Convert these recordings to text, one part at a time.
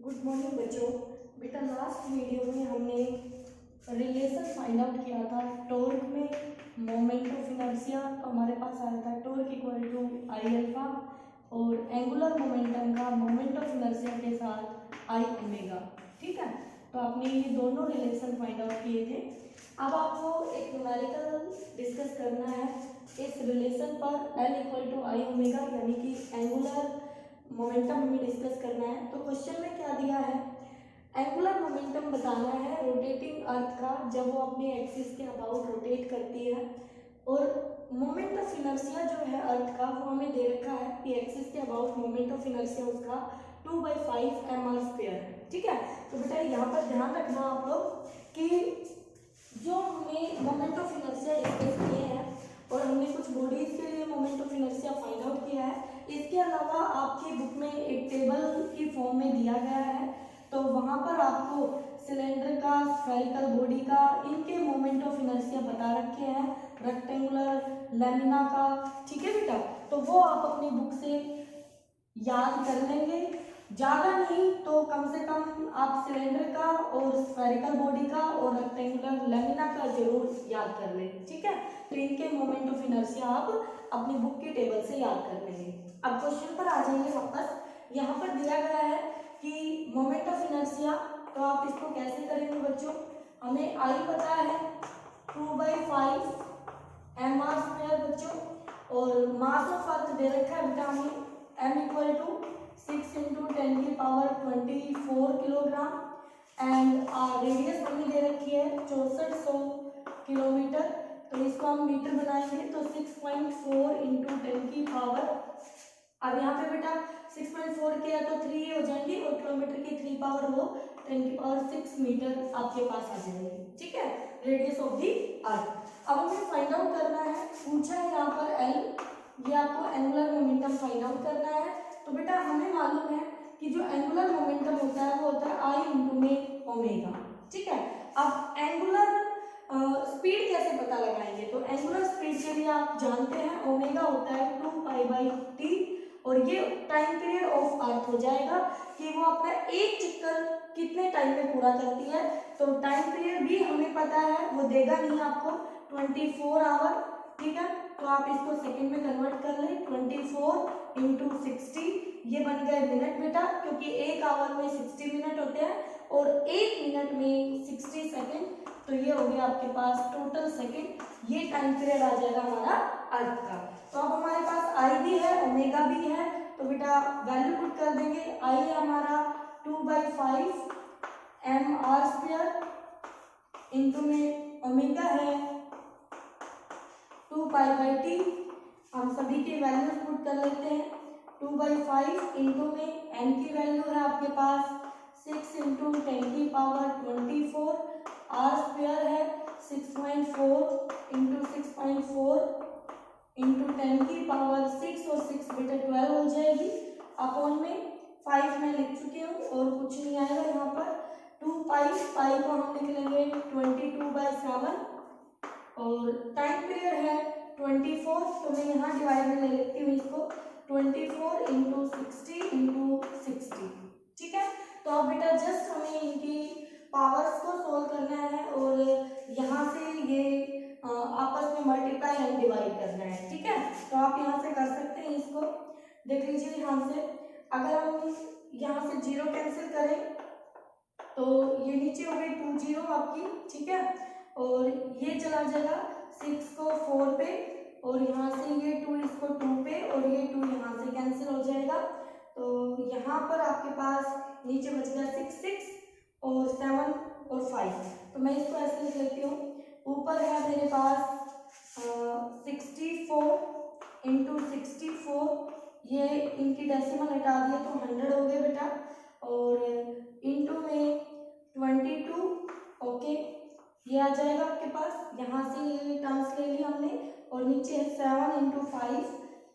Good morning बच्चों। बेटा last video में हमने रिलेशन फाइंड आउट किया था टॉर्क में मोमेंट ऑफ इनर्शिया। तो हमारे पास आया था torque equal to I alpha और एंगुलर मोमेंटम का मोमेंट ऑफ इनर्शिया के साथ आई ओमेगा। ठीक है, तो आपने ये दोनों रिलेशन फाइंड आउट किए थे। अब आपको एक न्यूमेरिकल डिस्कस करना है इस रिलेशन पर L equal to I omega, यानी कि एंगुलर मोमेंटम हमें डिस्कस करना है। तो क्वेश्चन में क्या दिया है, एंगुलर मोमेंटम बताना है रोटेटिंग अर्थ का जब वो अपने एक्सिस के अबाउट रोटेट करती है, और मोमेंट ऑफ इनर्शिया जो है अर्थ का वो हमें दे रखा है कि एक्सिस के अबाउट मोमेंट ऑफ इनर्शिया उसका 2/5 mr² है। ठीक है, तो बेटा यहाँ पर ध्यान रखना आप लोग कि जो हमने मोमेंट ऑफ इनर्शिया डिस्कस किए हैं और हमने कुछ बॉडीज के लिए moment of inertia find out किया है, इसके अलावा आपकी बुक में एक टेबल की फॉर्म में दिया गया है। तो वहाँ पर आपको सिलेंडर का, स्फेरिकल बॉडी का, इनके मोमेंट ऑफ इनर्शिया बता रखे हैं, रेक्टेंगुलर, लैमिना का। ठीक है बेटा, तो वो आप अपनी बुक से याद कर लेंगे, ज़्यादा नहीं तो कम से कम आप सिलेंडर का और स्फेरिकल बॉडी का और रेक्टेंगुलर लैमिना का जरूर याद कर लें। ठीक है, तो इनके मोमेंट ऑफ इनर्शिया आप अपनी बुक की टेबल से याद कर लेंगे। अब क्वेश्चन पर आ जाइए वापस। यहाँ पर दिया गया है कि मोमेंट ऑफ इनर्शिया, तो आप इसको कैसे करेंगे बच्चों, हमें आई पता है 2/5 mr² बच्चों, और मास ऑफ अर्थ दे रखा है बेटा हमें m equal to 6 × 10⁻24 kilogram, and radius हमें दे रखी है 6400 किलोमीटर। तो इसको हम मीटर बनाएंगे तो 6.4 × 10⁻, अब यहाँ पे बेटा 6.4 किया तो 3 हो जाएंगी और किलोमीटर की 3 पावर वो 10⁻6 मीटर आपके पास आ जाएगी। ठीक है, रेडियस ऑफ दी अर्थ। अब हमें फाइंड आउट करना है, पूछा है यहाँ पर एल, ये आपको एंगुलर मोमेंटम फाइंड आउट करना है। तो बेटा हमें मालूम है कि जो एंगुलर मोमेंटम होता है वो होता है आई इंटू में ओमेगा। ठीक है, अब एंगुलर स्पीड कैसे पता लगाएंगे, तो एंगुलर स्पीड के लिए आप जानते हैं ओमेगा होता है 2π/t, और ये टाइम पीरियड ऑफ अर्थ हो जाएगा कि वो अपना एक चक्कर कितने टाइम में पूरा करती है। तो टाइम पीरियड भी हमें पता है, वो देगा नहीं आपको 24 आवर। ठीक है, तो आप इसको सेकंड में कन्वर्ट कर लें, 24 × 60, ये बन गए मिनट बेटा, क्योंकि एक आवर में 60 मिनट होते हैं और एक मिनट में 60 सेकंड, तो ये हो गया आपके पास टोटल सेकंड। ये टाइम पीरियड आ जाएगा हमारा अर्थ का। तो अब हमारे पास आई भी है, ओमेगा भी है, तो बेटा वैल्यू पुट कर देंगे। आई है हमारा 2/5 mr² इंटू में ओमेगा है 2π/t। हम सभी के वैल्यूज पुट कर लेते हैं। 2/5 इंटू में n की वैल्यू है आपके पास 6 × 10⁻24, r² है 6.4 × 6.4 × 10⁻6, और 6 बेटा 12 हो जाएगी, अपॉन में 5 मैं लिख चुकी हूँ और कुछ नहीं आएगा यहाँ पर। 2π को हम लिख लेंगे 22/7, और टाइम पीरियड है 24, तो मैं यहाँ डिवाइड में ले लेती हूँ इसको 24 × 60 × 60। ठीक है, तो अब बेटा जस्ट हमें इनकी पावर्स को सोल्व करना है और यहाँ से ये आपस में मल्टीप्लाई एंड डिवाइड करना है। ठीक है, तो आप यहाँ से कर सकते हैं इसको, देख लीजिए यहाँ से। अगर हम यहाँ से 0 कैंसिल करें तो ये नीचे हो गई 2 0 आपकी। ठीक है, और ये चला जाएगा 6 को 4 पे, और यहाँ से ये 2 इसको 2 पे, और ये 2 यहाँ से कैंसिल हो जाएगा। तो यहाँ पर आपके पास नीचे बच गया 6 6 और 7 और 5। तो मैं इसको ऐसे लिख लेती हूँ, ऊपर है मेरे पास 64 × 64, ये इनकी डेसिमल हटा दिया तो 100 हो गए बेटा, और इंटू में 22। ओके, ये आ जाएगा आपके पास, यहाँ से ये टर्म्स ले ली हमने, और नीचे है 7 × 5,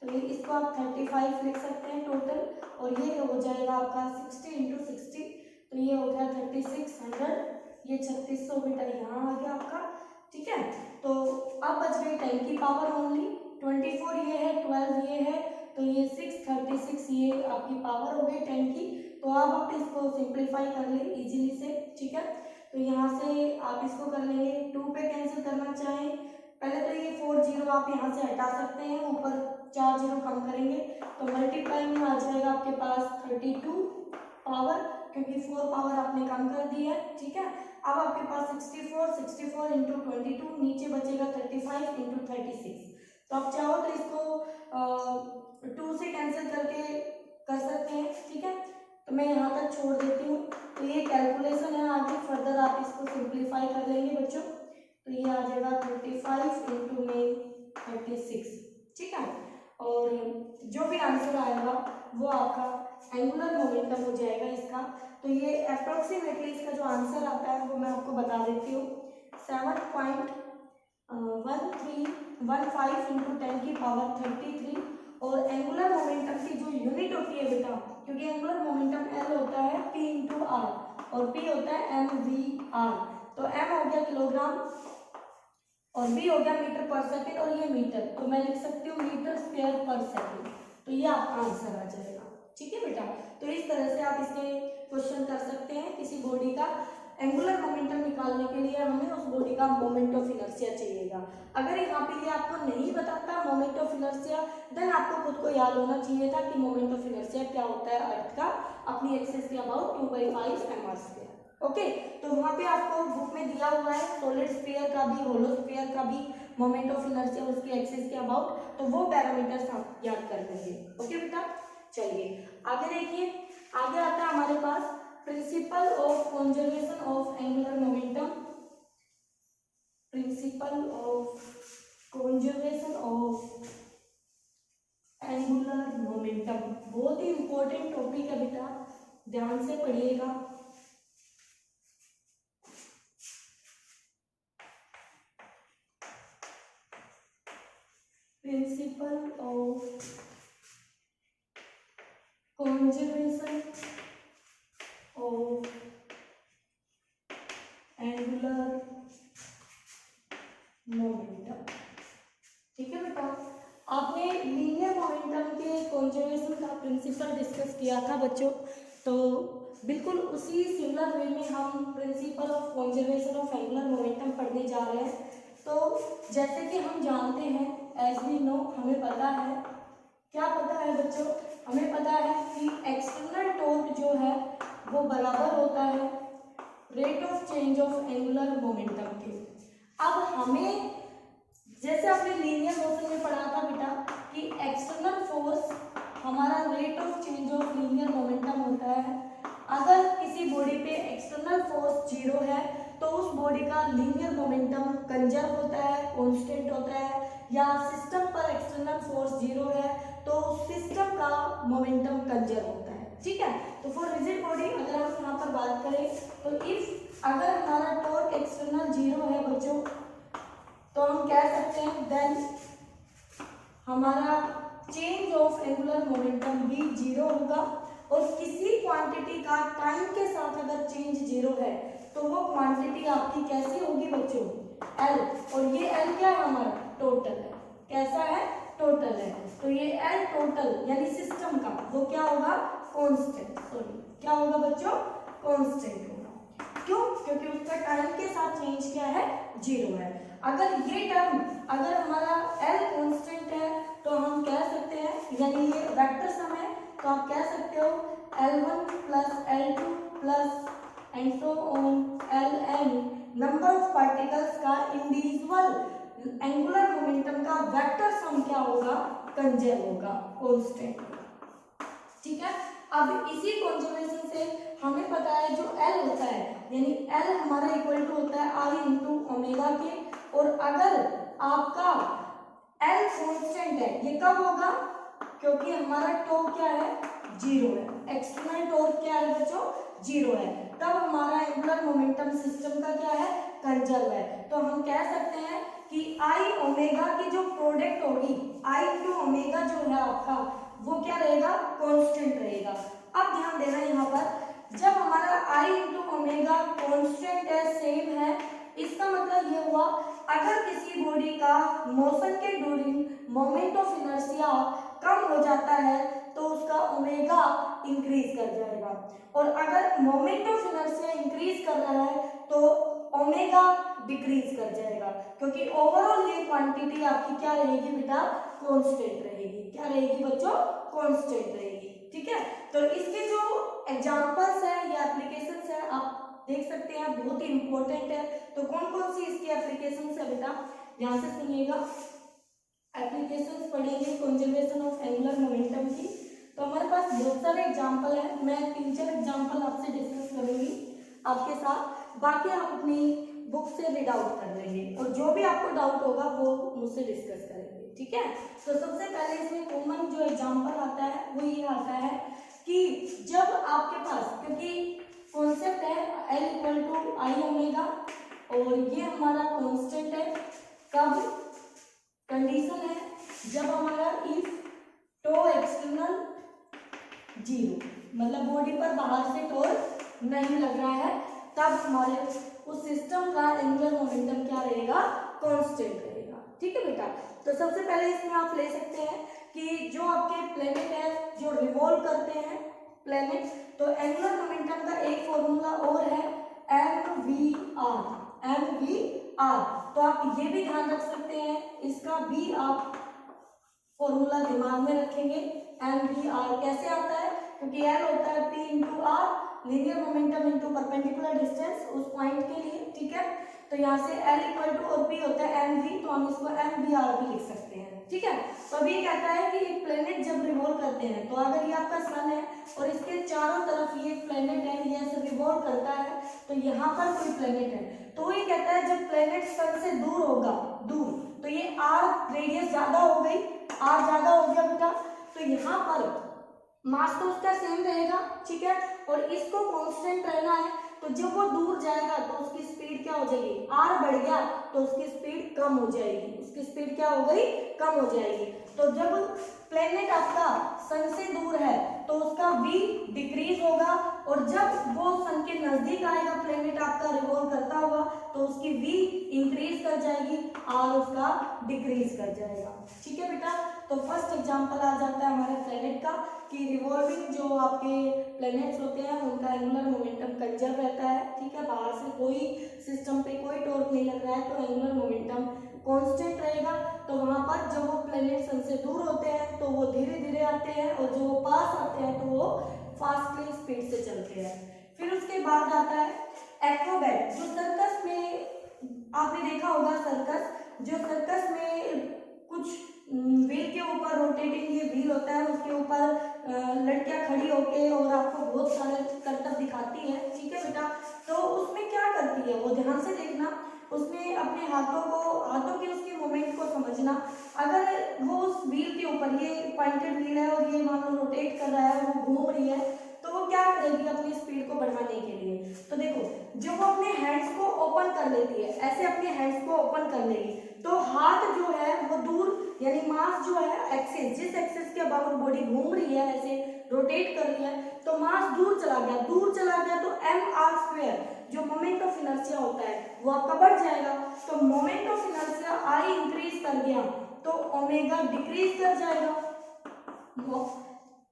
तो ये इसको आप 35 लिख सकते हैं टोटल, और ये हो जाएगा आपका 60 × 60, तो ये हो गया 3600, ये 3600 बेटा यहाँ आ गया आपका। ठीक है, तो अब बच गई 10 की पावर ओनली, 24 ये है, 12 ये है, तो ये 6 36 ये आपकी पावर हो गई 10 की। तो अब आप इसको सिंप्लीफाई कर ले इजीली से, ठीक है। तो यहाँ से आप इसको कर लेंगे, 2 पे कैंसिल करना चाहें पहले तो ये 4 जीरो आप यहाँ से हटा सकते हैं, ऊपर 4 जीरो कम करेंगे तो मल्टीप्लाई में आ जाएगा आपके पास 32 पावर, क्योंकि 4 पावर आपने कम कर दी है, ठीक है। अब आपके पास 64 इंटू 22, नीचे बचेगा 35 इंटू 36। तो आप चाहो तो इसको 2 से कैंसिल करके कर सकते हैं, ठीक है। तो मैं यहाँ तक छोड़ देती हूँ। तो ये कैलकुलेशन है, आगे फर्दर आप इसको सिंप्लीफाई कर लेंगे बच्चों। तो ये आ जाएगा 35 इंटू में 36, ठीक है। और जो भी आंसर आएगा वो आपका एंगुलर मोमेंटम हो जाएगा इसका। तो ये अप्रोक्सीमेटली इसका जो आंसर आता है वो मैं आपको बता देती हूँ, 7.1315 इंटू 10 की पावर 33। और एंगुलर मोमेंटम की जो यूनिट होती है बेटा, क्योंकि एंगुलर मोमेंटम एल होता है पी इंटू आर और पी होता है एम वी आर। तो एम हो गया किलोग्राम और बी हो गया मीटर पर सेकंड और ये मीटर, तो मैं लिख सकती हूँ मीटर स्क्वायर पर सेकंड। तो ये आपका आंसर आ जाएगा, ठीक है बेटा। तो इस तरह से आप इसके क्वेश्चन कर सकते हैं। किसी बॉडी का एंगुलर मोमेंटम निकालने के लिए हमें उस बॉडी का मोमेंट ऑफ इनर्शिया चाहिएगा। अगर यहाँ पे ये आपको नहीं बताता मोमेंट ऑफ इनर्शिया, देन आपको खुद को याद होना चाहिए था कि मोमेंट ऑफ इनर्शिया क्या होता है अर्थ का अपनी एक्सिस के अबाउट 2/5 mr²। ओके, तो वहाँ पे आपको बुक में दिया हुआ है सॉलिड स्फीयर का भी, होलो स्फीयर का भी मोमेंट ऑफ इनर्शिया उसकी एक्सिस के अबाउट, तो वो पैरामीटर्स आप याद कर लेंगे। ओके बेटा, चलिए आगे देखिए। आगे आता है हमारे पास principle of conservation of angular momentum. Principle of conservation of angular momentum बहुत ही इंपॉर्टेंट टॉपिक है बेटा, ध्यान से पढ़िएगा। Principle of conservation of angular momentum, ठीक है बेटा। आपने लीनियर मोमेंटम के कंजर्वेशन का प्रिंसिपल डिस्कस किया था बच्चों, तो बिल्कुल उसी सिमिलर वे में हम principal of conservation of angular momentum पढ़ने जा रहे हैं। तो जैसे कि हम जानते हैं, एज वी नो, हमें पता है, क्या पता है बच्चों, हमें पता है कि एक्सटर्नल टॉर्क जो है वो बराबर होता है rate of change of angular momentum के। अब हमें जैसे आपने लीनियर मोशन में पढ़ा था बेटा कि एक्सटर्नल फोर्स हमारा rate of change of linear momentum होता है। अगर किसी बॉडी पे एक्सटर्नल फोर्स 0 है तो उस बॉडी का लीनियर मोमेंटम कंजर्व होता है, कांस्टेंट होता है। या सिस्टम पर एक्सटर्नल फोर्स 0 है तो सिस्टम का मोमेंटम कंजर्व होता है, ठीक है। तो फॉर रिजिड बॉडी अगर हम यहाँ पर बात करें तो इफ अगर हमारा टॉर्क एक्सटर्नल 0 है बच्चों, तो हम कह सकते हैं देन हमारा चेंज ऑफ एंगुलर मोमेंटम भी 0 होगा। और किसी क्वांटिटी का टाइम के साथ अगर चेंज 0 है तो वो क्वांटिटी आपकी कैसी होगी बच्चों, L। और ये L क्या है हमारा, टोटल है। कैसा है, टोटल है। तो ये L टोटल यानी सिस्टम का वो क्या होगा, कांस्टेंट, सॉरी क्या होगा बच्चों, कांस्टेंट होगा। क्यों, क्योंकि उसका टाइम के साथ चेंज क्या है, 0 है। अगर ये टर्म अगर हमारा L कांस्टेंट है तो हम कह सकते हैं, यानी ये वेक्टर सम है, तो आप कह सकते हो L1 plus L2 plus and so on Ln number of particles का इंडिविजुअल एंगुलर मोमेंटम का वेक्टर सम क्या होगा, कंजर्व होगा, कांस्टेंट, ठीक है। अब इसी कंजर्वेशन से हमें पता है जो L होता है, यानी L हमारा इक्वल टू होता है I इंटू ओमेगा के। और अगर आपका L कांस्टेंट है, ये कब होगा, क्योंकि हमारा टॉर्क क्या है, 0 है। एक्सटर्नल टॉर्क क्या है बच्चों, 0 है। तब हमारा एंगुलर मोमेंटम सिस्टम का क्या है, कंजर्व है। तो हम कह सकते हैं कि I ओमेगा की जो प्रोडक्ट होगी, I इंटू ओमेगा जो है आपका, वो क्या रहेगा, कांस्टेंट रहेगा। अब ध्यान देना यहाँ पर, जब हमारा I इंटू ओमेगा कांस्टेंट है, सेम है, इसका मतलब ये हुआ अगर किसी बॉडी का मोशन के ड्यूरिंग मोमेंट ऑफ इनर्शिया कम हो जाता है तो उसका ओमेगा इंक्रीज कर जाएगा, और अगर मोमेंट ऑफ इनर्शिया इंक्रीज कर रहा है तो ओमेगा डिक्रीज कर जाएगा, क्योंकि ओवरऑल ये क्वांटिटी आपकी क्या रहेगी बेटा, कांस्टेंट रहेगी। क्या रहेगी बच्चों, कांस्टेंट रहेगी। ठीक है, तो इसके जो एग्जांपल्स है या एप्लीकेशंस है आप देख सकते हैं, बहुत ही इंपॉर्टेंट है। तो कौन कौन सी इसकी एप्लीकेशंस है बेटा, ध्यान से सुनिएगा। एप्लीकेशंस पढ़ेंगे कंजर्वेशन ऑफ एंगुलर मोमेंटम की, तो हमारे पास बहुत सारे एग्जांपल है। मैं 3-4 एग्जांपल आपसे डिस्कस करूंगी आपके साथ, बाकी आप अपनी बुक से रीड आउट कर लेंगे, और जो भी आपको डाउट होगा वो मुझसे डिस्कस करेंगे। ठीक है, तो सबसे पहले इसमें कॉमन जो एग्जांपल आता है वो ये आता है कि जब आपके पास, क्योंकि कॉन्सेप्ट है L equal to I omega, और ये हमारा कांस्टेंट है, कब कंडीशन है जब हमारा इफ टो एक्सटर्नल 0, मतलब बॉडी पर बाहर से टोर्क नहीं लग रहा है, तब हमारे उस सिस्टम का एंगुलर मोमेंटम क्या रहेगा, कांस्टेंट रहेगा। ठीक है बेटा, तो सबसे पहले इसमें आप ले सकते हैं कि जो आपके प्लेनेट है जो रिवॉल्व करते हैं प्लेनेट, तो एंगुलर मोमेंटम का एक फॉर्मूला और है mvr। तो आप ये भी ध्यान रख सकते हैं, इसका भी आप फॉर्मूला दिमाग में रखेंगे। mvr कैसे आता है, क्योंकि l होता है p into R, linear momentum into perpendicular distance उस पॉइंट के लिए। ठीक है, तो यहाँ से l इक्वल टू और p होता है mv, तो हम इसको mvr भी लिख सकते हैं। ठीक है, तो अभी ये कहता है कि एक प्लेनेट जब रिवॉल्व करते हैं, तो अगर ये आपका सन है और इसके चारों तरफ ये प्लेनेट है, ये ऐसे रिवॉल्व करता है, तो यहाँ पर कोई प्लेनेट है, तो ये कहता है जब प्लेनेट सन से दूर होगा, दूर, तो ये आर रेडियस ज्यादा हो गई, आर ज्यादा हो गया बेटा, तो यहाँ पर मास तो उसका सेम रहेगा। ठीक है, और इसको कांस्टेंट रहना है, तो जब वो दूर जाएगा तो उसकी स्पीड क्या हो जाएगी, आर बढ़ गया तो उसकी स्पीड कम हो जाएगी, उसकी स्पीड क्या हो गई, कम हो जाएगी। तो जब प्लेनेट आपका सन से दूर है तो उसका v डिक्रीज होगा, और जब वो सन के नजदीक आएगा प्लेनेट आपका रिवॉल्व करता हुआ, तो उसकी v इंक्रीज कर जाएगी, r उसका डिक्रीज कर जाएगा। ठीक है बेटा, तो फर्स्ट एग्जांपल आ जाता है हमारे प्लेनेट का कि रिवॉल्विंग जो आपके प्लेनेट्स होते हैं उनका एंगुलर मोमेंटम कंजर्व रहता है। ठीक है, बाहर से कोई सिस्टम पे कोई टॉर्क नहीं लग रहा है, तो एंगुलर मोमेंटम कांस्टेंट रहेगा। तो वहां पर जब वो प्लेनेट सन से दूर होते हैं तो वो धीरे धीरे आते हैं, और जो वो पास आते हैं तो वो फास्टली स्पीड से चलते हैं। फिर उसके बाद आता है एक्रोबैट, जो सर्कस में आपने देखा होगा, सर्कस, जो सर्कस में कुछ व्हील के ऊपर रोटेटिंग ये व्हील होता है, उसके ऊपर लड़कियां खड़ी होके और आपको बहुत सारे करतब दिखाती है। ठीक है बेटा, तो उसमें क्या करती है वो ध्यान से देखना, उसमें अपने हाथों की उसकी मूवमेंट को समझना। अगर वो उस व्हील के ऊपर, ये पॉइंटेड व्हील है और ये मान लो रोटेट कर रहा है, वो घूम रही है, तो वो क्या करेगी अपनी स्पीड को बढ़ाने के लिए, तो देखो जब वो अपने हैंड्स को ओपन कर लेती है, ऐसे अपने हैंड्स को ओपन कर लेगी, तो हाथ जो है वो दूर, यानी मास जो है एक्सिस, जिस एक्सिस के अबाउट बॉडी घूम रही है, ऐसे रोटेट कर रही है, तो मास दूर चला गया, तो mr², जो मोमेंट ऑफ इनर्शिया होता है वो आपका बढ़ जाएगा। तो moment of inertia I increase कर गया तो ओमेगा डिक्रीज कर जाएगा,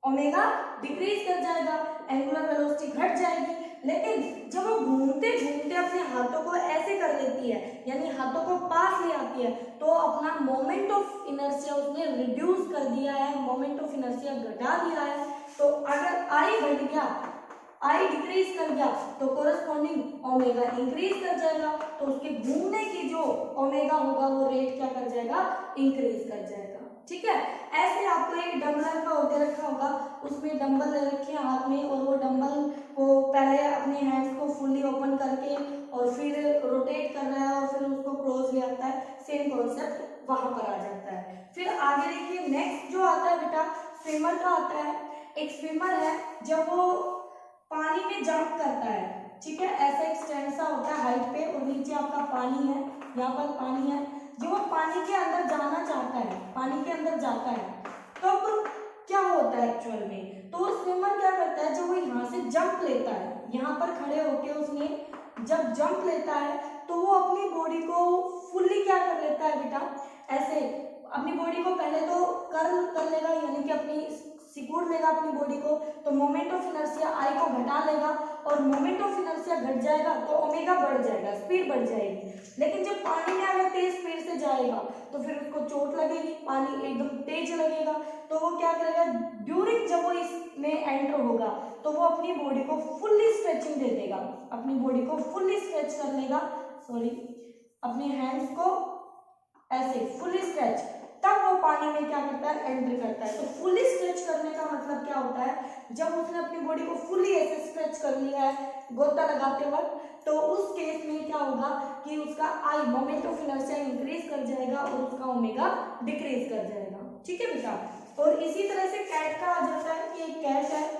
ओमेगा डिक्रीज कर जाएगा, एंगुलर वेलोसिटी घट जाएगी। लेकिन जब वो घूमते घूमते अपने हाथों को ऐसे कर लेती है, यानी हाथों को पास ले आती है, तो अपना मोमेंट ऑफ इनर्शिया उसने रिड्यूस कर दिया है, मोमेंट ऑफ इनर्शिया घटा दिया है। तो अगर आई घट गया, आई डिक्रीज कर गया, तो कोरस्पॉन्डिंग ओमेगा इंक्रीज कर जाएगा, तो उसके घूमने की जो ओमेगा होगा वो रेट क्या कर जाएगा, इंक्रीज कर जाएगा। ठीक है, ऐसे आपको एक डंबल का दे रखा होगा, उसमें डंबल ले रखे हैं हाथ में, और वो डंबल को पहले अपने हैंड्स को फुल्ली ओपन करके और फिर रोटेट कर रहा है और फिर उसको क्लोज ले आता है, सेम कॉन्सेप्ट वहां पर आ जाता है। फिर आगे देखिए नेक्स्ट जो आता है बेटा, स्विमर का आता है। एक स्विमर है, जब वो पानी में जंप करता है, ठीक है, ऐसा एक स्टैंडसा होता है हाइट पे, और नीचे आपका पानी है, यहाँ पर पानी है, जो वो पानी के अंदर जाना चाहता है, पानी के अंदर जाता है, तब क्या होता है एक्चुअल में, तो स्विमर क्या करता है, जब वो यहाँ से जंप लेता है, यहाँ पर खड़े होके उसने जब जंप लेता है, तो वो अपनी बॉडी को फुल्ली क्या कर लेता है बेटा, ऐसे अपनी बॉडी को पहले तो कर्ल कर लेगा, यानी कि अपनी सिकुड़ लेगा अपनी बॉडी को, तो मोमेंट ऑफ इनर्शिया आई को घटा लेगा, और मोमेंट ऑफ इनर्शिया घट जाएगा तो ओमेगा बढ़ जाएगा, स्पीड बढ़ जाएगी। लेकिन जब पानी में अगर तेज स्पीड से जाएगा तो फिर उसको चोट लगेगी, पानी एकदम तेज लगेगा, तो वो क्या करेगा, ड्यूरिंग जब वो इसमें एंटर होगा तो वो अपनी बॉडी को फुल्ली स्ट्रेचिंग दे देगा, अपनी बॉडी को फुल्ली स्ट्रेच कर लेगा, सॉरी अपने हैंड्स को ऐसे फुल्ली स्ट्रेच, तब वो पानी में क्या करता है, एंटर करता है। तो फुल्ली स्ट्रेच करने का मतलब क्या होता है, जब उसने अपनी बॉडी को फुल्ली ऐसे स्ट्रेच कर लिया है गोता लगाते वक्त, तो उस केस में क्या होगा कि उसका आई मोमेंट ऑफ इनर्शिया इंक्रीज कर जाएगा और उसका ओमेगा डिक्रीज कर जाएगा। ठीक है बेटा। और इसी तरह से कैट का आ जाता है कि एक कैट है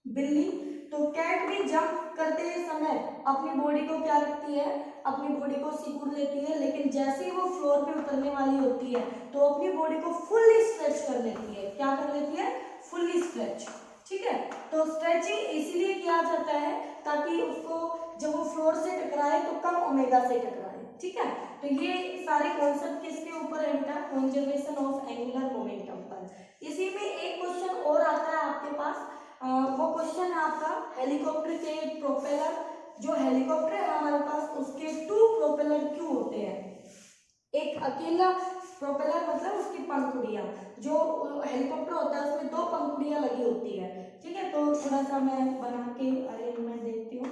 बिल्ली, तो कैट भी जंप करते समय अपनी बॉडी को क्या रखती है, अपनी बॉडी को सिकुड़ लेती है, लेकिन जैसे ही वो फ्लोर पे उतरने वाली होती है तो अपनी बॉडी को फुल्ली स्ट्रेच कर लेती है। क्या कर लेती है, फुल्ली स्ट्रेच। ठीक है, तो स्ट्रेचिंग इसीलिए किया जाता है ताकि उसको जब वो फ्लोर से टकराए तो कम ओमेगा से टकराए। ठीक है, तो ये सारे कॉन्सेप्ट किसके ऊपर है बेटा, कंजर्वेशन ऑफ एंगुलर मोमेंटम पर। इसी में एक क्वेश्चन और आता है आपके पास, वो क्वेश्चन है आपका हेलीकॉप्टर के प्रोपेलर, जो हेलीकॉप्टर है हमारे पास उसके 2 प्रोपेलर क्यों होते हैं। एक अकेला प्रोपेलर मतलब उसकी पंखुड़ियां, जो हेलीकॉप्टर होता है उसमें 2 पंखुड़ियां लगी होती है। ठीक है, तो थोड़ा सा मैं बना के अरेंजमेंट देखती हूँ।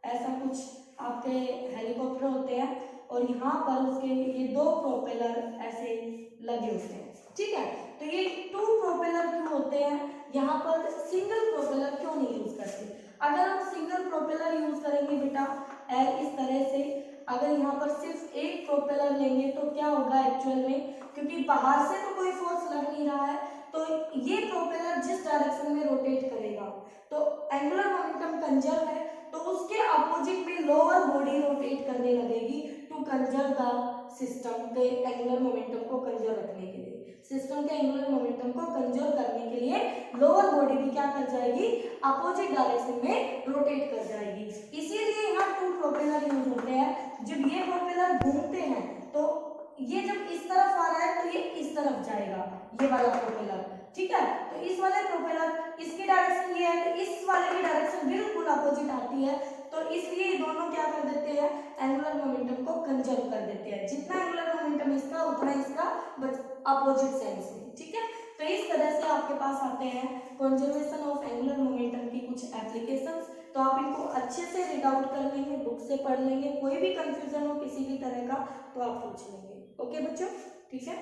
ऐसा कुछ आपके हेलीकॉप्टर होते हैं और यहाँ पर उसके ये 2 प्रोपेलर ऐसे लगे होते हैं। ठीक है, तो ये 2 प्रोपेलर क्यों होते हैं, यहाँ पर सिंगल प्रोपेलर क्यों नहीं यूज करते। अगर हम सिंगल प्रोपेलर यूज करेंगे बेटा इस तरह से, अगर यहाँ पर सिर्फ एक प्रोपेलर लेंगे तो क्या होगा एक्चुअल में, क्योंकि बाहर से तो कोई फोर्स लग नहीं रहा है, तो ये प्रोपेलर जिस डायरेक्शन में रोटेट करेगा तो एंगुलर मोमेंटम कंजर्व है, तो उसके अपोजिट में लोअर बॉडी रोटेट करने लगेगी टू कंजर्व द सिस्टम के एंगुलर मोमेंटम को कंजर्व रखने के लिए। सिस्टम के एंगुलर मोमेंटम को कंजर्व करने के लिए लोअर बॉडी भी क्या कर जाएगी, अपोजिट डायरेक्शन में रोटेट कर जाएगी। इसीलिए यहाँ 2 प्रोपेलर यूज होते हैं। जब ये प्रोपेलर घूमते हैं तो ये जब इस तरफ आ रहा है तो ये इस तरफ जाएगा, ये वाला प्रोपेलर। ठीक है, तो इस वाले प्रोपेलर इसकी डायरेक्शन ये है, तो इस वाले की डायरेक्शन बिल्कुल अपोजिट आती है, तो इसलिए ये दोनों क्या कर देते हैं, एंगुलर मोमेंटम को कंजर्व कर देते हैं। जितना एंगुलर मोमेंटम इसका उतना इसका अपोजिट सेंस में। ठीक है, तो इस तरह से आपके पास आते हैं कंजर्वेशन ऑफ एंगुलर मोमेंटम की कुछ एप्लीकेशंस। तो आप इनको अच्छे से रीड आउट कर लेंगे, बुक से पढ़ लेंगे, कोई भी कंफ्यूजन हो किसी भी तरह का तो आप पूछ लेंगे। ओके बच्चों, ठीक है।